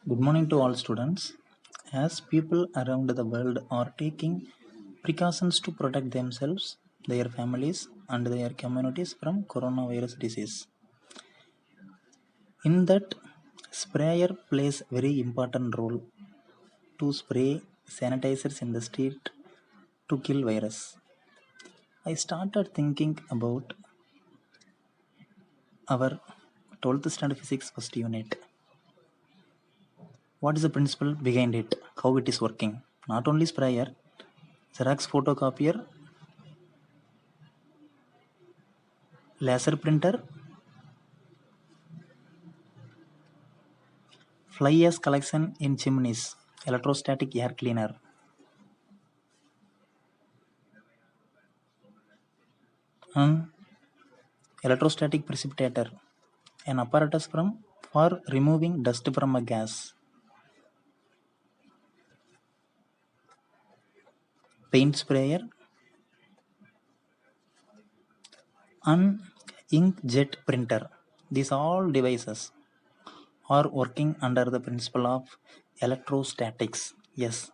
Good morning to all students. As people around the world are taking precautions to protect themselves, their families, and their communities from coronavirus disease. In that, sprayer plays very important role to spray sanitizers in the street to kill virus. I started thinking about our 12th standard physics first unit. What is the principle behind it? How it is working? Not only sprayer, Xerox photocopier, laser printer, fly ash collection in chimneys, electrostatic air cleaner, and electrostatic precipitator, an apparatus for removing dust from a gas, paint sprayer, and inkjet printer. These all devices are working under the principle of electrostatics. Yes,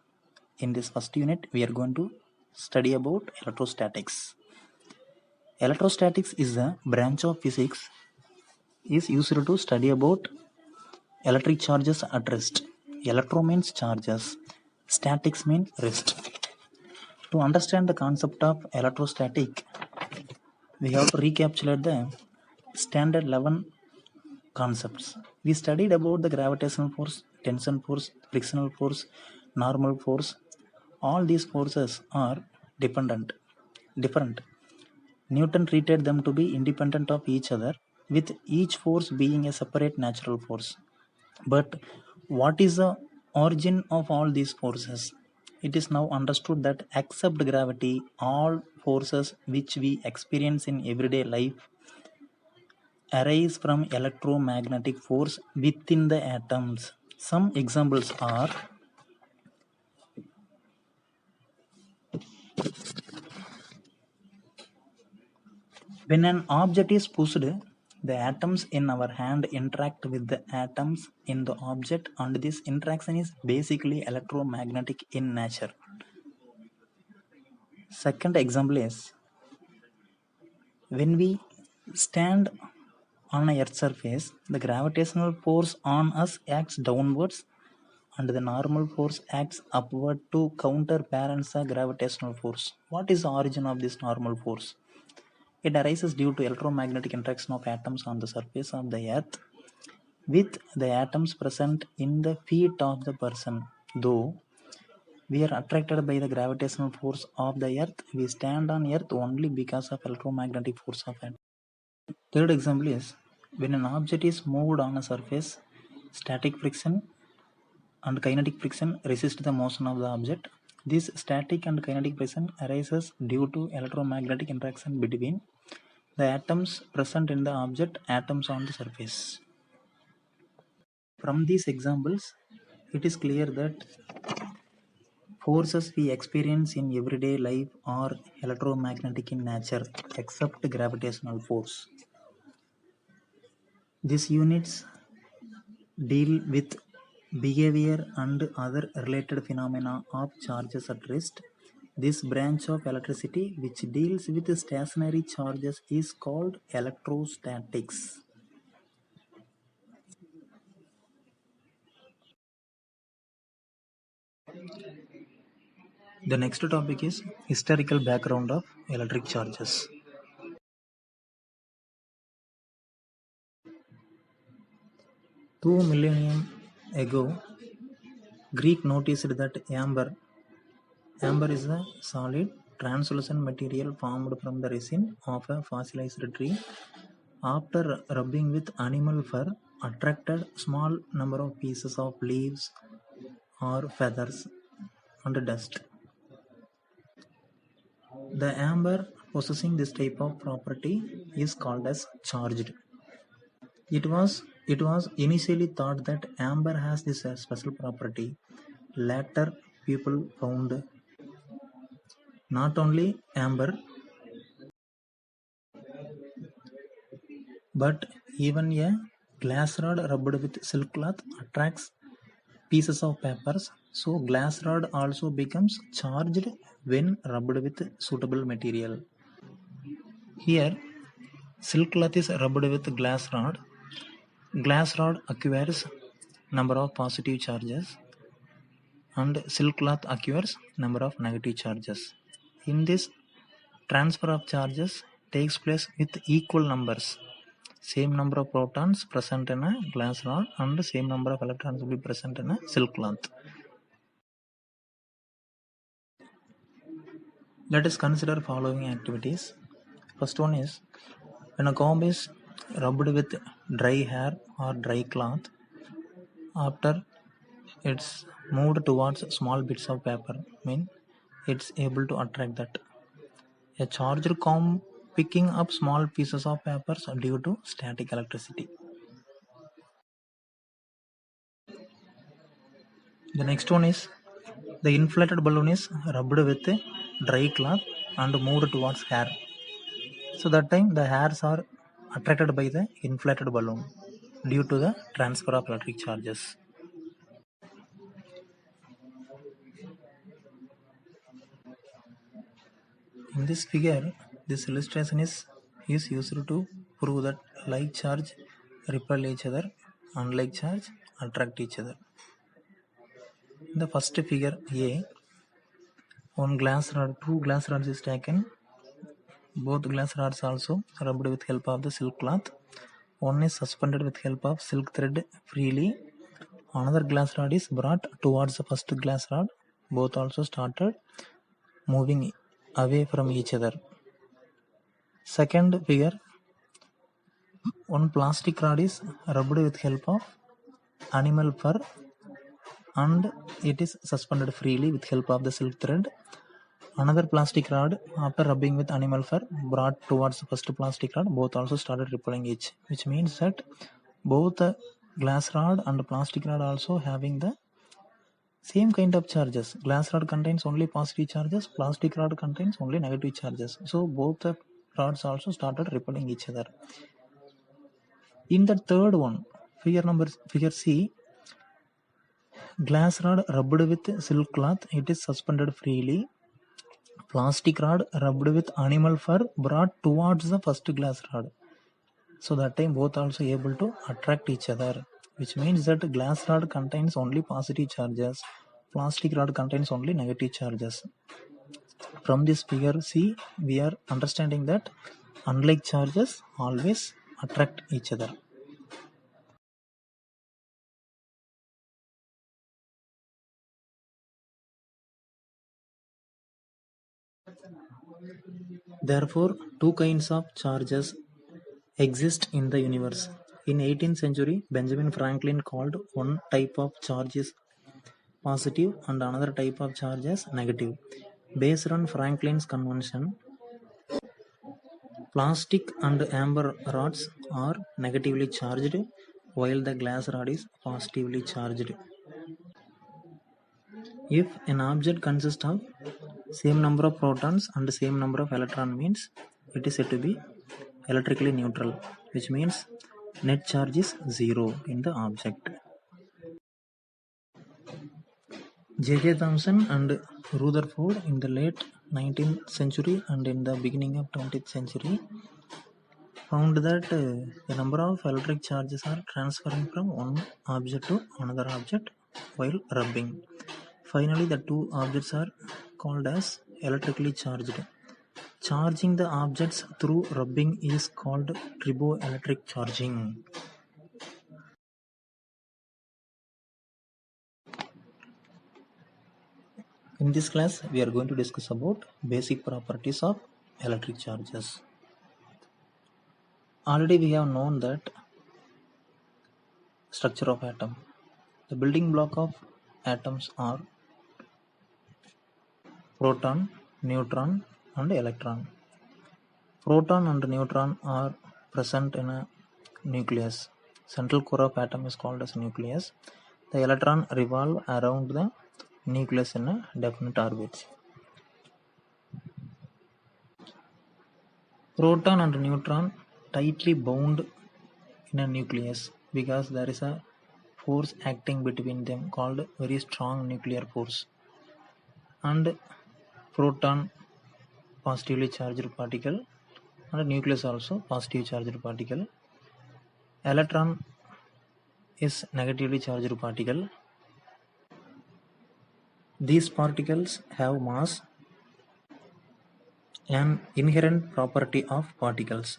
in this first unit, we are going to study about electrostatics. Electrostatics is a branch of physics is used to study about electric charges at rest. Electro means charges, statics means rest. To understand the concept of electrostatic, we have to recapitulate the standard 11 concepts. We studied about the gravitational force, tension force, frictional force, normal force. All these forces are different. Newton treated them to be independent of each other, with each force being a separate natural force. But what is the origin of all these forces? It is now understood that except gravity, all forces which we experience in everyday life arise from electromagnetic force within the atoms. Some examples are when an object is pushed, the atoms in our hand interact with the atoms in the object, and this interaction is basically electromagnetic in nature. Second example is when we stand on a earth surface, the gravitational force on us acts downwards and the normal force acts upward to counterbalance the gravitational force. What is the origin of this normal force? It arises due to electromagnetic interaction of atoms on the surface of the earth with the atoms present in the feet of the person. Though we are attracted by the gravitational force of the earth, we stand on earth only because of electromagnetic force of it. Third example is when an object is moved on a surface, static friction and kinetic friction resist the motion of the object. This static and kinetic friction arises due to electromagnetic interaction between the atoms present in the object atoms on the surface. From these examples, it is clear that forces we experience in everyday life are electromagnetic in nature except gravitational force. These units deal with behavior and other related phenomena of charges at rest. This branch of electricity which deals with stationary charges is called electrostatics. The next topic is historical background of electric charges. 2 millennia ago, Greek noticed that amber is a solid, translucent material formed from the resin of a fossilized tree. After rubbing with animal fur, attracted small number of pieces of leaves or feathers and dust. The amber possessing this type of property is called as charged. It was initially thought that amber has this special property. Later, people found not only amber but even a glass rod rubbed with silk cloth attracts pieces of papers. So glass rod also becomes charged when rubbed with suitable material. Here silk cloth is rubbed with glass rod. Glass rod acquires number of positive charges and silk cloth acquires number of negative charges. In this transfer of charges takes place with equal numbers. Same number of protons present in a glass rod and same number of electrons will be present in a silk cloth. Let us consider following activities. First one is, when a comb is rubbed with dry hair or dry cloth, after it's moved towards small bits of paper, it's able to attract that. A charged comb picking up small pieces of papers due to static electricity. The next one is, the inflated balloon is rubbed with a dry cloth and moved towards hair. So that time the hairs are attracted by the inflated balloon due to the transfer of electric charges. In this figure, this illustration is used to prove that like charge repel each other, unlike charge attract each other. In the first figure A, two glass rods is taken. Both glass rods also rubbed with help of the silk cloth. One is suspended with help of silk thread freely. Another glass rod is brought towards the first glass rod. Both also started moving away from each other. Second figure, one plastic rod is rubbed with help of animal fur and it is suspended freely with help of the silk thread. Another plastic rod, after rubbing with animal fur, brought towards the first plastic rod. Both also started repelling each, which means that both the glass rod and plastic rod also having the same kind of charges. Glass rod contains only positive charges, plastic rod contains only negative charges. So both the rods also started repelling each other. In the third one, figure C, glass rod rubbed with silk cloth, it is suspended freely. Plastic rod rubbed with animal fur brought towards the first glass rod. So that time both also able to attract each other, which means that glass rod contains only positive charges, plastic rod contains only negative charges. From this figure C, we are understanding that unlike charges always attract each other. Therefore, two kinds of charges exist in the universe. In 18th century, Benjamin Franklin called one type of charge is positive and another type of charge as negative. Based on Franklin's convention, plastic and amber rods are negatively charged while the glass rod is positively charged. If an object consists of same number of protons and same number of electrons, means it is said to be electrically neutral, which means net charge is zero in the object. J.J. Thomson and Rutherford in the late 19th century and in the beginning of 20th century found that the number of electric charges are transferring from one object to another object while rubbing. Finally, the two objects are called as electrically charged. Charging the objects through rubbing is called triboelectric charging. In this class, we are going to discuss about basic properties of electric charges. Already we have known that structure of atom. The building block of atoms are proton, neutron and electron. Proton and neutron are present in a nucleus. Central core of atom is called as nucleus. The electron revolve around the nucleus in a definite orbit. Proton and neutron tightly bound in a nucleus because there is a force acting between them called very strong nuclear force. And proton positively charged particle, and nucleus also positive charged particle. Electron is negatively charged particle. These particles have mass, an inherent property of particles.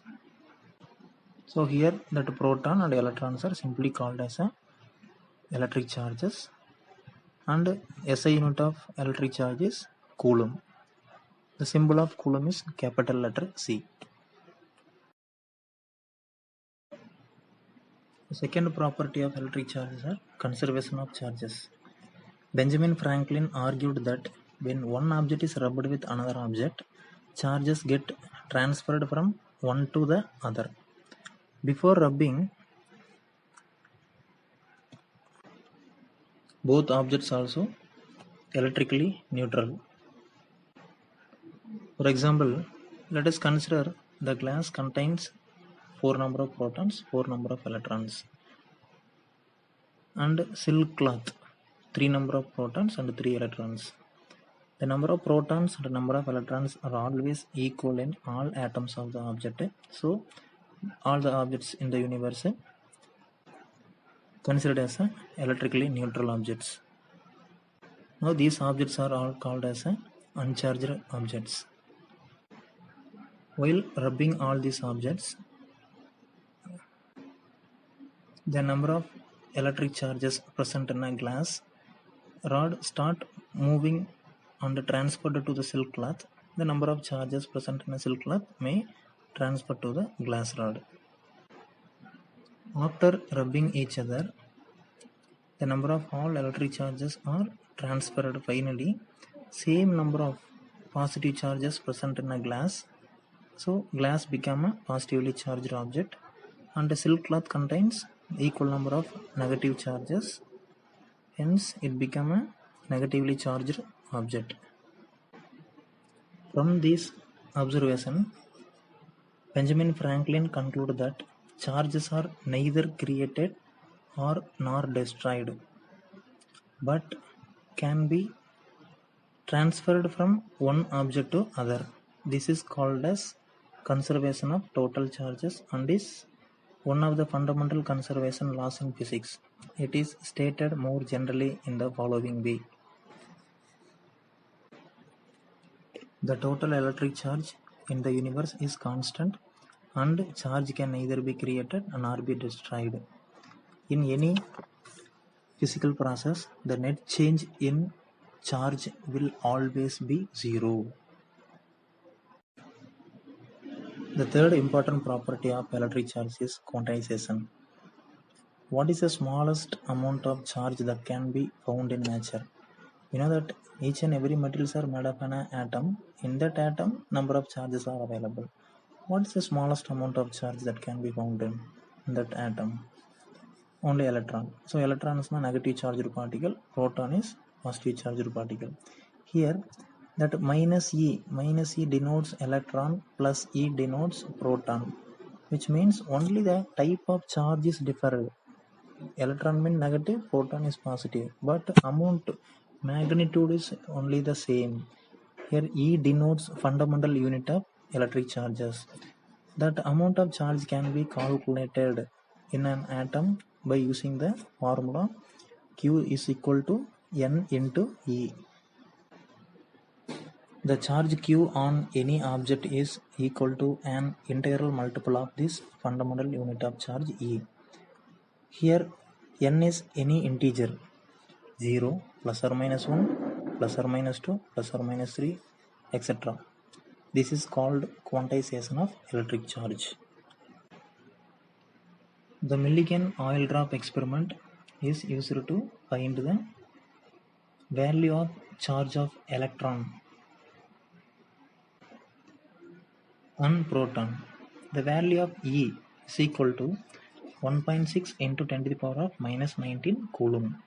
So here that proton and electrons are simply called as a electric charges, and SI unit of electric charge is Coulomb. The symbol of Coulomb is capital letter C. The second property of electric charges are conservation of charges. Benjamin Franklin argued that when one object is rubbed with another object, charges get transferred from one to the other. Before rubbing, both objects also electrically neutral. For example, let us consider the glass contains 4 number of protons, 4 number of electrons, and silk cloth 3 number of protons and 3 electrons. The number of protons and number of electrons are always equal in all atoms of the object. So all the objects in the universe considered as electrically neutral objects. Now these objects are all called as uncharged objects. While rubbing all these objects, the number of electric charges present in a glass rod start moving and transferred to the silk cloth. The number of charges present in a silk cloth may transfer to the glass rod. After rubbing each other, the number of all electric charges are transferred. Finally, same number of positive charges present in a glass. So glass become a positively charged object, and the silk cloth contains equal number of negative charges. Hence, it become a negatively charged object. From this observation, Benjamin Franklin concluded that charges are neither created or nor destroyed, but can be transferred from one object to other. This is called as conservation of total charges and is one of the fundamental conservation laws in physics. It is stated more generally in the following way. The total electric charge in the universe is constant, and charge can neither be created nor be destroyed. In any physical process, the net change in charge will always be zero. The third important property of electric charge is quantization. What is the smallest amount of charge that can be found in nature? You know that each and every materials are made of an atom. In that atom, number of charges are available. What is the smallest amount of charge that can be found in that atom? Only electron. So electron is a negative charged particle, proton is positive charged particle. Here that minus E denotes electron, plus E denotes proton, which means only the type of charge is different. Electron means negative, proton is positive, but amount magnitude is only the same. Here E denotes fundamental unit of electric charges. That amount of charge can be calculated in an atom by using the formula Q is equal to N into E. The charge Q on any object is equal to an integral multiple of this fundamental unit of charge E. Here N is any integer, 0, plus or minus 1, plus or minus 2, plus or minus 3, etc. This is called quantization of electric charge. The Millikan oil drop experiment is used to find the value of charge of electron on proton. The value of E is equal to 1.6 into 10 to the power of minus 19 Coulomb.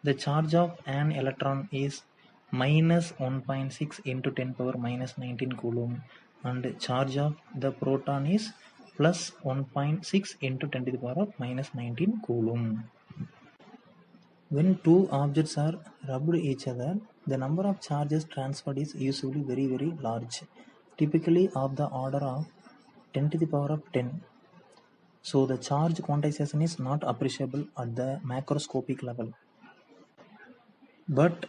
The charge of an electron is minus 1.6 into 10 power minus 19 Coulomb, and charge of the proton is plus 1.6 into 10 to the power of minus 19 Coulomb. When two objects are rubbed each other, the number of charges transferred is usually very very large, typically of the order of 10 to the power of 10. So the charge quantization is not appreciable at the macroscopic level, but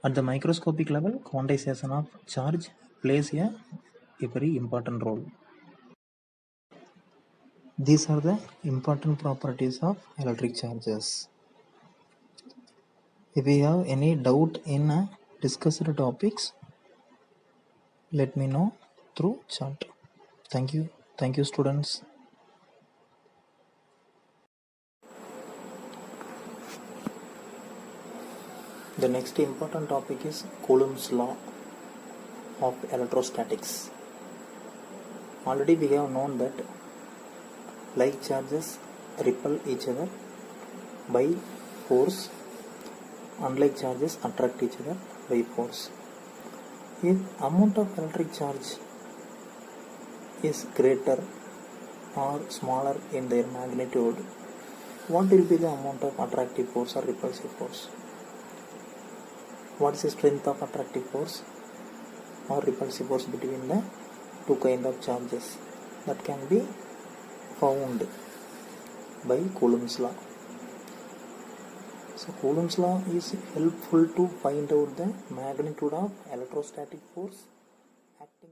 at the microscopic level, quantization of charge plays a very important role. These are the important properties of electric charges. If you have any doubt in discussed topics, let me know through chat. Thank you. Thank you, students. The next important topic is Coulomb's law of electrostatics. Already we have known that like charges repel each other by force, unlike charges attract each other by force. If amount of electric charge is greater or smaller in their magnitude, what will be the amount of attractive force or repulsive force? What is the strength of attractive force or repulsive force between the two kind of charges? That can be found by Coulomb's law. So Coulomb's law is helpful to find out the magnitude of electrostatic force acting